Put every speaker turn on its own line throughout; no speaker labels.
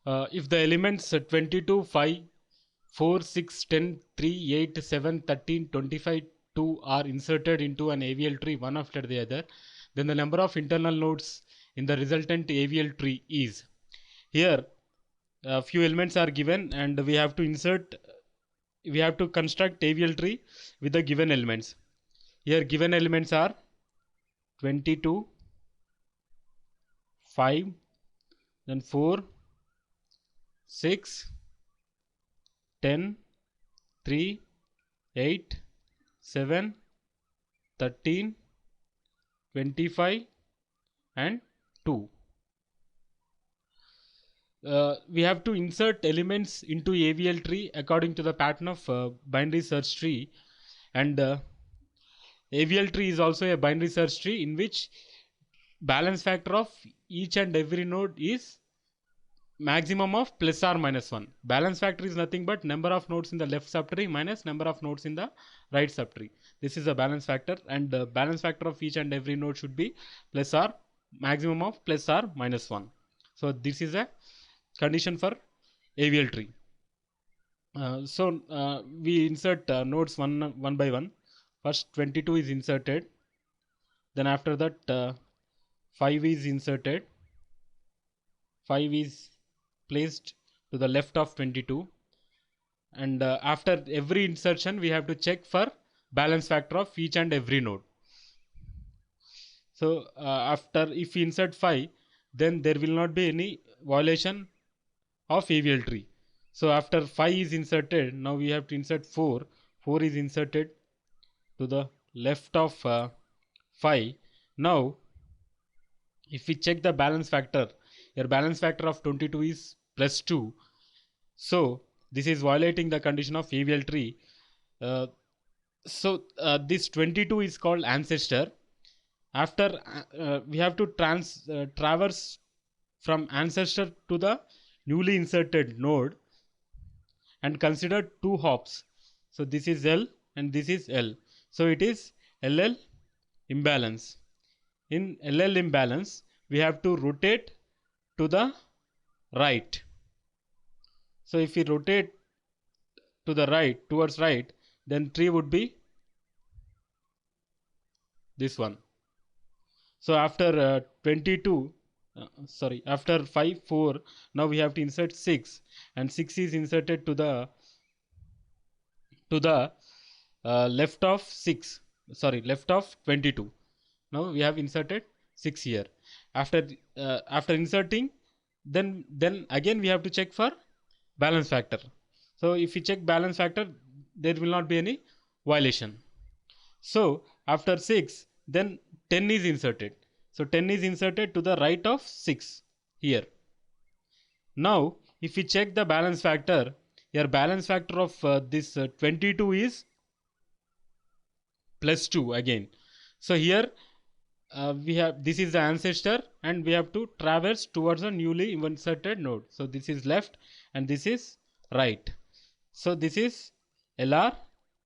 If the elements 22, 5, 4, 6, 10, 3, 8, 7, 13, 25, 2 are inserted into an AVL tree one after the other, then the number of internal nodes in the resultant AVL tree is. Here, a few elements are given and we have to construct AVL tree with the given elements. Here given elements are 22, 5, then 4, 6, 10, 3, 8, 7, 13, 25 and 2. We have to insert elements into AVL tree according to the pattern of binary search tree, and AVL tree is also a binary search tree in which balance factor of each and every node is maximum of plus or minus 1. Balance factor is nothing but number of nodes in the left subtree minus number of nodes in the right subtree. This is a balance factor, and the balance factor of each and every node should be plus or maximum of plus or minus 1. So this is a condition for AVL tree. We insert nodes one by one. First 22 is inserted, then after that 5 is inserted. 5 is placed to the left of 22, and after every insertion we have to check for balance factor of each and every node. So after, if we insert 5, then there will not be any violation of AVL tree. So after 5 is inserted, now we have to insert 4. 4 is inserted to the left of 5. Now if we check the balance factor, your balance factor of 22 is plus 2. So this is violating the condition of AVL tree. This 22 is called ancestor. After we have to traverse from ancestor to the newly inserted node and consider 2 hops. So this is L and this is L. So it is LL imbalance. In LL imbalance, we have to rotate to the right. So if we rotate to the right, towards right, then tree would be this one. So after 22, after 5, 4, now we have to insert 6, and 6 is inserted to the left of 6, left of 22. Now we have inserted 6 here. After inserting, then again we have to check for balance factor. So if we check balance factor, there will not be any violation. So after 6, then 10 is inserted. So 10 is inserted to the right of 6 here. Now if we check the balance factor, your balance factor of this 22 is plus 2 again. So here we have, this is the ancestor, and we have to traverse towards a newly inserted node. So this is left and this is right. So this is LR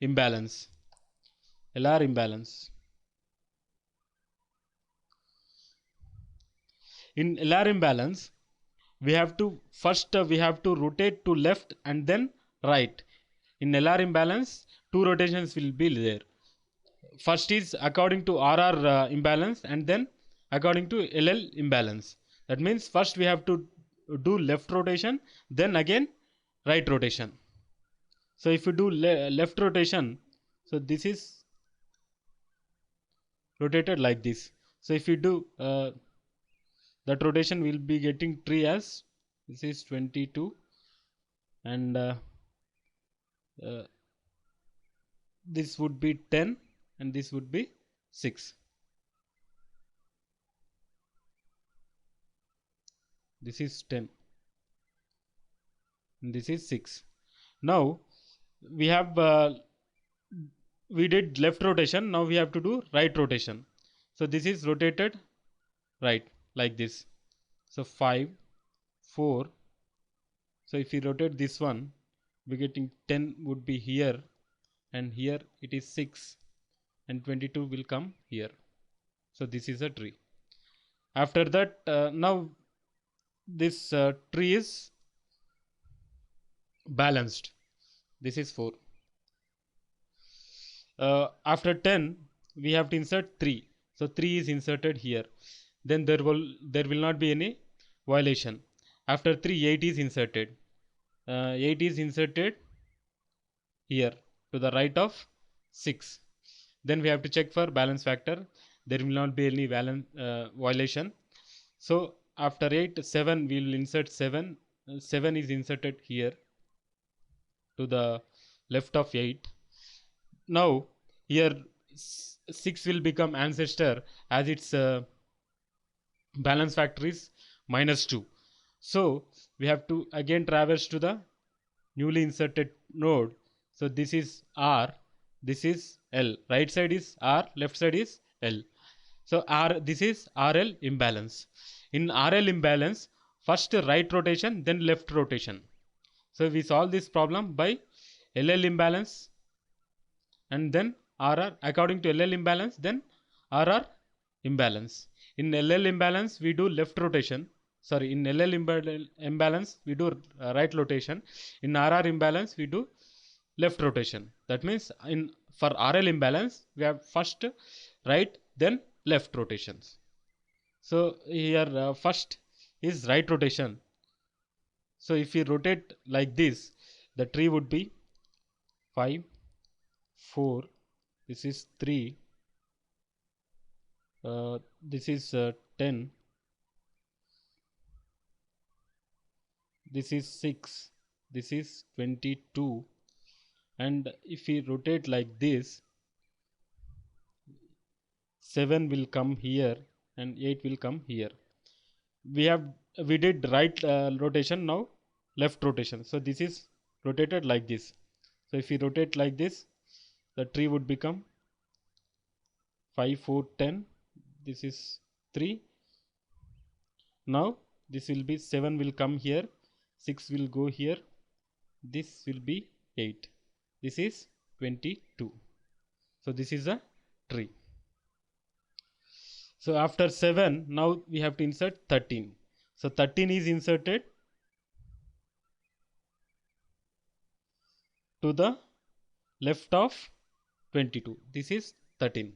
imbalance. LR imbalance. In LR imbalance, we have to first rotate to left and then right. In LR imbalance, 2 rotations will be there. First is according to RR imbalance, and then according to LL imbalance. That means first we have to do left rotation, then again right rotation. So if you do left rotation, so this is rotated like this. So if you do that rotation, will be getting tree as this is 22, and this would be 10, and this would be 6. This is 10 and this is 6. Now we have we did left rotation, now we have to do right rotation. So this is rotated right like this. So 5, 4. So if we rotate this one, we're getting 10 would be here, and here it is 6, and 22 will come here. So this is a tree. After that, now this tree is balanced. This is 4. After 10 we have to insert 3, so 3 is inserted here, then there will not be any violation. After 3, 8 is inserted. 8 is inserted here to the right of 6. Then we have to check for balance factor. There will not be any violation. So after 8, 7 we will insert 7. 7 is inserted here to the left of 8. Now here 6 will become ancestor as its balance factor is -2. So we have to again traverse to the newly inserted node. So this is R, this is L. Right side is R, left side is L. So this is RL imbalance. In RL imbalance, first right rotation, then left rotation. So we solve this problem by LL imbalance and then RR. According to LL imbalance, then RR imbalance. In LL imbalance, we do left rotation. Sorry, in LL imbalance, we do right rotation. In RR imbalance, we do left rotation. That means for RL imbalance, we have first right, then left rotations. So here first is right rotation. So if we rotate like this, the tree would be 5, 4, this is 3, this is 10, this is 6, this is 22, and if we rotate like this, 7 will come here and 8 will come here. We did right rotation, now left rotation. So this is rotated like this. So if we rotate like this, the tree would become 5, 4, 10. This is 3. Now this will be 7 will come here, 6 will go here, this will be 8. This is 22. So this is a tree. So after 7, now we have to insert 13. So 13 is inserted to the left of 22. This is 13.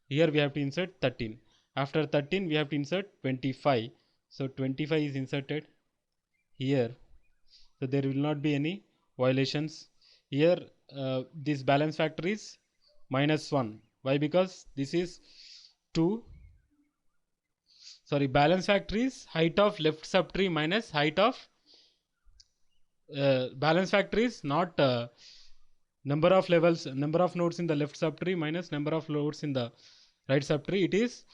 Here we have to insert 13. After 13 we have to insert 25. So 25 is inserted here. So there will not be any violations. Here this balance factor is -1. Why? Because this is 2. Sorry, balance factor is height of left subtree minus height of balance factor is not number of nodes in the left subtree minus number of nodes in the right subtree. It is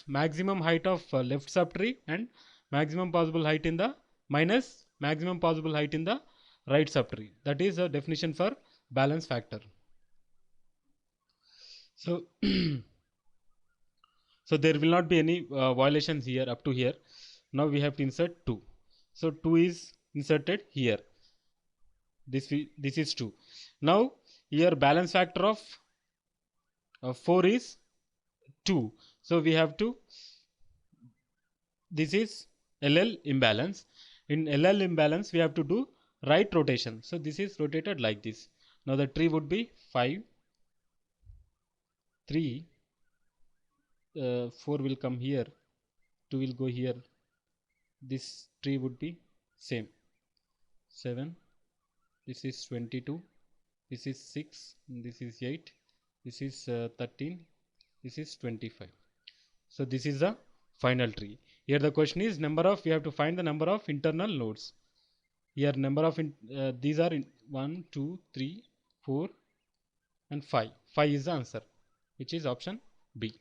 maximum height of left subtree and maximum possible height in the minus maximum possible height in the right subtree. That is a definition for balance factor. So so there will not be any violations here up to here. Now we have to insert 2. So 2 is inserted here. This is 2. Now here balance factor of 4 is 2. So we have to, this is LL imbalance. In LL imbalance we have to do right rotation. So this is rotated like this. Now the tree would be 5, 3, 4 will come here, 2 will go here. This tree would be same. 7, this is 22, this is 6, this is 8, this is 13, this is 25. So this is the final tree. Here the question is we have to find the number of internal nodes. Here number of these are 1, 2, 3, 4 and 5. 5 is the answer, which is option B.